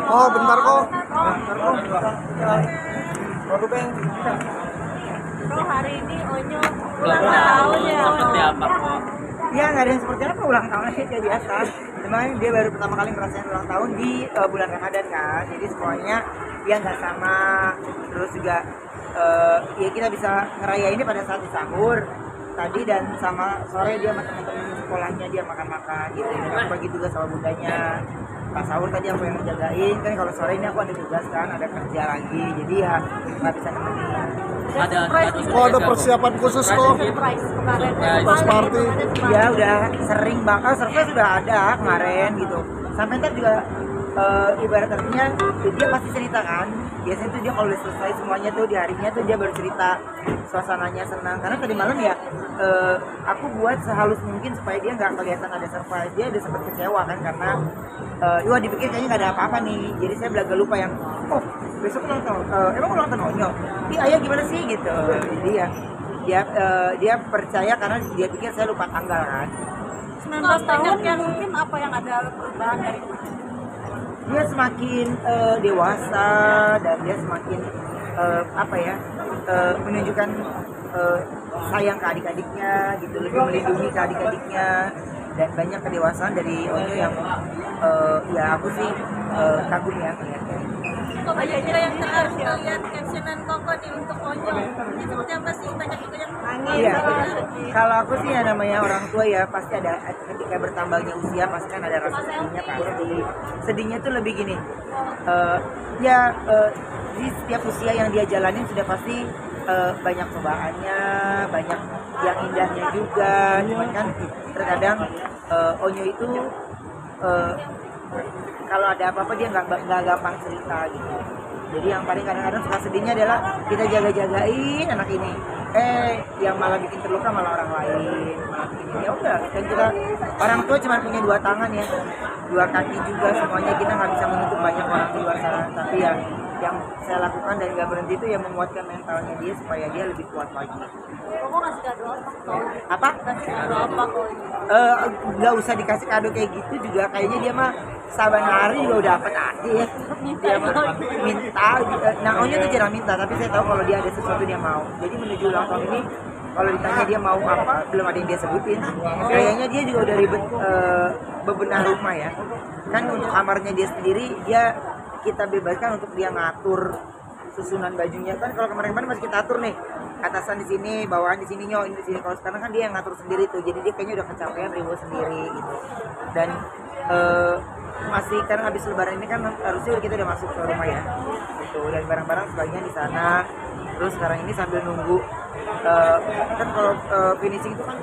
Oh, bentar kok. Bro, hari ini Onyo ulang tahun ya. Seperti apa kok? Ya nggak ada yang seperti apa ulang tahun aja kayak biasa. Memang dia baru pertama kali merasakan ulang tahun di bulan Ramadan kan. Jadi semuanya dia nggak sama. Terus juga ya kita bisa ngerayainnya pada saat di sahur tadi, dan sama sore dia sama teman-teman sekolahnya dia makan-makan gitu. Dan aku bagi tugas sama bundanya. Pas sahur tadi aku yang ngejagain kan, kalau sore ini aku ada tugas kan, ada kerja lagi, jadi ya nggak bisa nemenin. Ada Oh, ada persiapan khusus kok. Surprise kemarin. Surprise party. Ya udah sering bakal surprise sudah ada kemarin gitu. Sampai ntar juga ibarat artinya dia pasti cerita kan. Biasanya tuh dia kalau udah selesai semuanya tuh di harinya tuh dia baru cerita, suasananya senang. Karena tadi malam ya aku buat sehalus mungkin supaya dia nggak kelihatan ada surprise. Dia udah sempat kecewa kan karena wah dipikir kayaknya nggak ada apa-apa nih. Jadi saya belaga lupa yang besok ulang tahun. Emang ulang tahun Onyo? Iya ayah gimana sih gitu. Jadi ya dia percaya karena dia pikir saya lupa tanggal kan. 19 tahun yang mungkin apa yang ada perubahan dari Dia semakin dewasa, dan dia semakin menunjukkan sayang ke adik-adiknya gitu, lebih melindungi ke adik-adiknya, dan banyak kedewasaan dari Onyo yang ya aku sih kagum ya melihatnya. Kok banyak juga yang terharu lihat captionan Koko nih untuk Onyo. Ini seperti apa sih, banyak juga yang nangis. Iya, kalau aku sih ya namanya orang tua ya pasti ada ketika bertambahnya usia pasti kan ada rasa sedihnya pasti. Sedihnya tuh lebih gini, di setiap usia yang dia jalanin sudah pasti banyak cobaannya, banyak yang indahnya juga. Cuman kan terkadang Onyo itu kalau ada apa-apa dia nggak gampang cerita gitu. Jadi yang paling kadang-kadang suka sedihnya adalah kita jaga-jagain anak ini, yang malah bikin terluka malah orang lain, malah bikin ya udah. Dan kita orang tua cuma punya dua tangan ya, dua kaki juga, semuanya kita nggak bisa menutup banyak orang di luar sana. Tapi ya yang saya lakukan dan nggak berhenti itu ya menguatkan mentalnya dia supaya dia lebih kuat lagi. Koko ngasih kado apa? Apa? Kasih kado apa kok? Nggak usah dikasih kado kayak gitu juga, kayaknya dia mah saban hari juga udah dapat aja ya. Dia mah minta gitu. Nah Onyo tuh jarang minta, tapi saya tahu kalau dia ada sesuatu dia mau. Jadi menuju ulang tahun ini kalau ditanya dia mau apa, belum ada yang dia sebutin. Kayaknya dia juga udah ribet bebenah rumah ya. Kan untuk kamarnya dia sendiri dia kita bebaskan untuk dia ngatur susunan bajunya. Kan kalau kemarin-kemarin masih kita atur nih, atasan di sini, bawahan di sini, ini di sini. Kalau sekarang kan dia yang ngatur sendiri tuh, jadi dia kayaknya udah kecapean ribut sendiri gitu. Dan masih karena habis lebaran ini kan harusnya kita udah masuk ke rumah ya gitu, dan barang-barang sebagian di sana. Terus sekarang ini sambil nunggu kan kalau finishing itu kan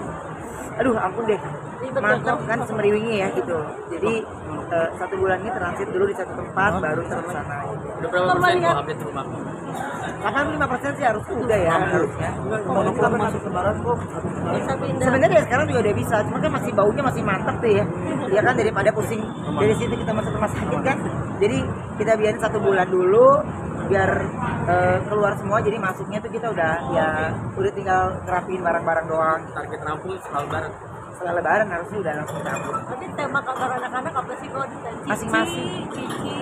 aduh ampun deh, mantap kan semeriwingi ya gitu. Jadi 1 bulan ini transit dulu di satu tempat baru terus sana gitu. Udah berapa persen kok update rumah? 85% sih harus udah ya harusnya. Monokrom masuk lebaran kok. Bisa pindah. Sebenarnya ya sekarang juga udah bisa, cuma kan masih baunya masih mantap tuh ya. Ya kan daripada pusing dari situ kita masuk rumah sakit kan. Jadi kita biarin 1 bulan dulu biar keluar semua, jadi masuknya tuh kita udah tinggal ngerapiin barang-barang doang. Target rampung setelah lebaran. Setelah lebaran harusnya udah langsung cabut. Berarti tema kantor anak-anak apa sih kok? Masing-masing. Cici,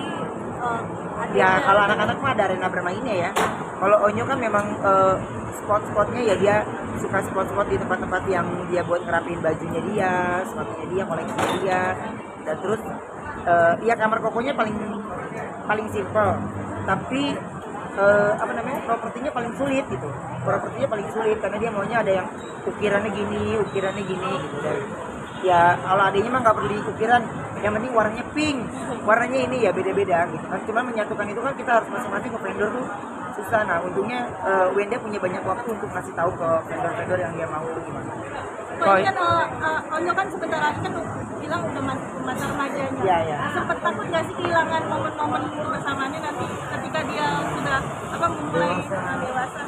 Ya kalau anak-anak mah ada arena bermainnya ya. Kalau Onyo kan memang spot-spotnya ya dia suka spot-spot di tempat-tempat yang dia buat ngerapiin bajunya dia, sepatunya dia, koleksinya dia. Dan terus ya kamar kokonya paling simple, tapi propertinya paling sulit gitu. Propertinya paling sulit karena dia maunya ada yang ukirannya gini gitu. Dan ya kalau adanya mah nggak perlu di ukiran, yang penting warnanya pink, warnanya ini ya beda-beda gitu kan. Cuma menyatukan itu kan kita harus masing-masing ke vendor tuh susah. Nah untungnya Wenda punya banyak waktu untuk ngasih tahu ke vendor-vendor yang dia mau itu gimana. Kok ini kan Onyo kan sebentar lagi kan bilang udah masuk ke masa remajanya. Iya. Sempet takut nggak sih kehilangan momen-momen bersamanya nanti ketika dia sudah memulai dewasa?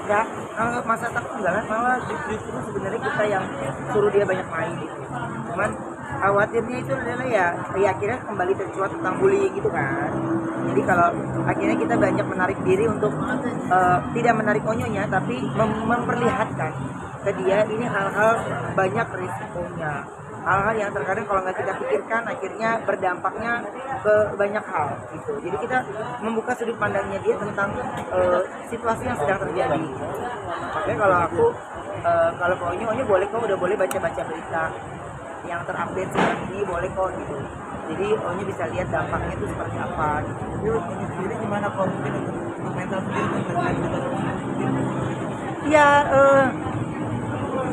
Enggak, kalau masa takut enggak kan, malah justru sebenarnya kita yang suruh dia banyak main gitu. Cuman khawatirnya itu adalah ya akhirnya kembali tercuat tentang bullying gitu kan. Jadi kalau akhirnya kita banyak menarik diri untuk tidak menarik Onyonya, tapi memperlihatkan ke dia ini hal-hal banyak risikonya. hal-hal yang terkadang kalau nggak kita pikirkan akhirnya berdampaknya ke banyak hal gitu. Jadi kita membuka sudut pandangnya dia tentang situasi yang sedang terjadi. Makanya kalau aku kalau Onyo boleh kok, udah boleh baca-baca berita yang terupdate sekarang ini, boleh kok gitu. Jadi Onyo bisa lihat dampaknya itu seperti apa gitu. Jadi gimana kok mungkin untuk mental sendiri Ya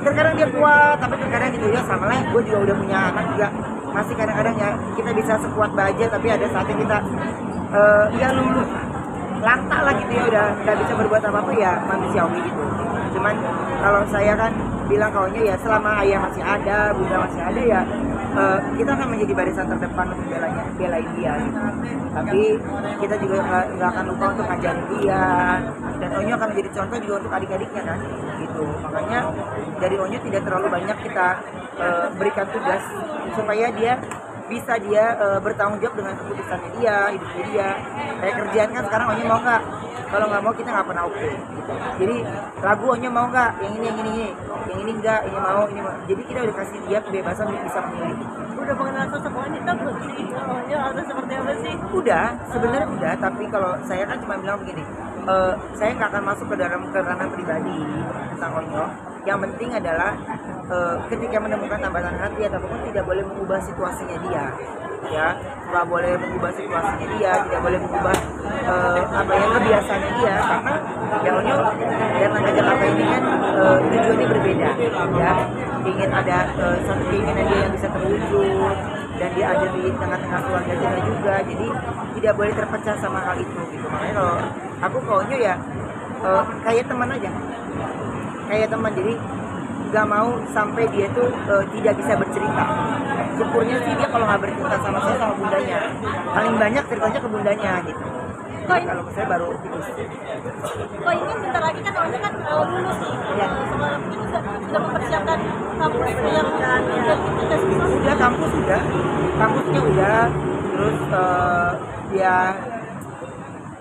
terkadang dia kuat, tapi terkadang gitu ya, sama lah gue juga udah punya anak juga, masih kadang-kadang ya kita bisa sekuat baja tapi ada saatnya kita ya luluh lantak lah gitu ya, udah nggak bisa berbuat apa-apa ya, manusiawi gitu. Cuman kalau saya kan bilang kaunya ya selama ayah masih ada, bunda masih ada ya kita akan menjadi barisan terdepan untuk belain dia gitu. Tapi kita juga nggak akan lupa untuk ngajarin dia, dan Onyo akan menjadi contoh juga untuk adik-adiknya kan gitu. Makanya dari Onyo tidak terlalu banyak kita berikan tugas supaya dia bisa bertanggung jawab dengan keputusannya dia, hidupnya dia. Kayak kerjaan kan sekarang Onyo mau nggak? Kalau nggak mau kita nggak pernah oke. Gitu. Jadi lagu Onyo mau nggak? Yang ini enggak, ini mau. Jadi kita udah kasih dia kebebasan untuk bisa memilih. Udah mengenal sosok wanita belum sih? Onyo harus seperti apa sih? Udah, sebenarnya udah. Tapi kalau saya kan cuma bilang begini, saya nggak akan masuk ke dalam ranah pribadi tentang Onyo. Yang penting adalah ketika menemukan tambatan hati ataupun tidak boleh mengubah situasinya dia, ya nggak boleh mengubah situasinya dia, tidak boleh mengubah kebiasaannya dia, karena yang Onyo datang ke Jakarta ini kan tujuannya berbeda, ya ingin ada satu keinginan dia yang bisa terwujud dan dia ada di tengah-tengah keluarga kita juga, jadi tidak boleh terpecah sama hal itu gitu. Makanya kalau aku ke Onyo ya kayak teman aja, kayak teman, jadi nggak mau sampai dia tuh tidak bisa bercerita. Syukurnya sih dia kalau nggak bercerita sama saya sama bundanya, paling banyak ceritanya ke bundanya gitu. Kalau saya baru tipis. Kok ini bentar lagi kan Onyo kan lulus nih. Ya. Sekolah mungkin sudah mempersiapkan kampus yang kita Udah kampusnya udah, terus dia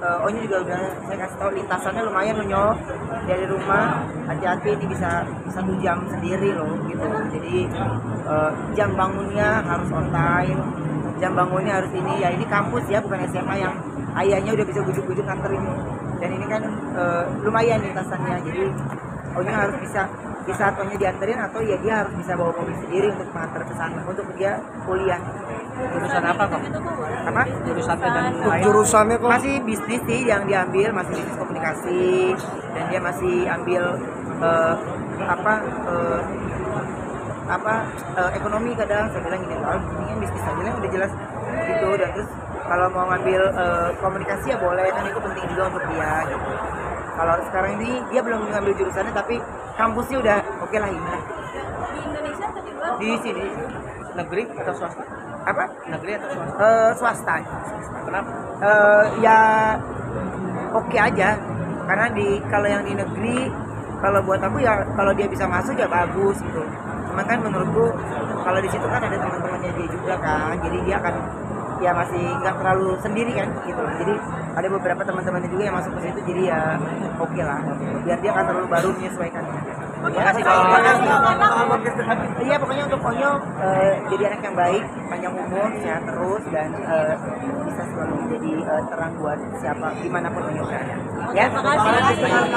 Onyo juga udah saya kasih tahu lintasannya lumayan Onyo, dari rumah hati-hati ini bisa 1 jam sendiri loh gitu. Jadi jam bangunnya harus on time, jam bangunnya harus ini ya, ini kampus ya bukan SMA yang ayahnya udah bisa bujuk-bujuk nganterin. Dan ini kan lumayan lintasannya, jadi Onyo harus bisa di saat Onyo dianterin atau ya dia harus bisa bawa mobil sendiri untuk mengantar ke sana untuk dia kuliah. Jurusan apa kok? Apa? Jurusannya dan untuk lain. jurusannya kok Masih bisnis sih yang diambil, masih bisnis komunikasi, dan dia masih ambil ekonomi. Kadang saya bilang gini, mendingan bisnis aja lah udah jelas gitu. Dan terus kalau mau ngambil komunikasi ya boleh, kan itu penting juga untuk dia gitu. Kalau sekarang ini dia belum ngambil jurusannya tapi kampusnya udah oke lah ini lah. di Indonesia atau di luar? Di sini Negeri atau swasta? apa? Negeri atau swasta? Swasta. Kenapa? Ya oke aja, karena kalau yang di negeri, kalau buat aku ya kalau dia bisa masuk ya bagus gitu. Cuman kan menurutku kalau di situ kan ada teman-temannya dia juga kan, jadi dia akan ya masih nggak terlalu sendiri kan gitu. Jadi ada beberapa teman-temannya juga yang masuk ke situ, jadi ya oke lah, biar dia kan terlalu baru menyesuaikan. Terima kasih Iya, pokoknya untuk Onyo jadi anak yang baik, panjang umur, sehat terus, dan bisa selalu menjadi terang buat siapa dimanapun Onyo berada. Ya, Terima kasih.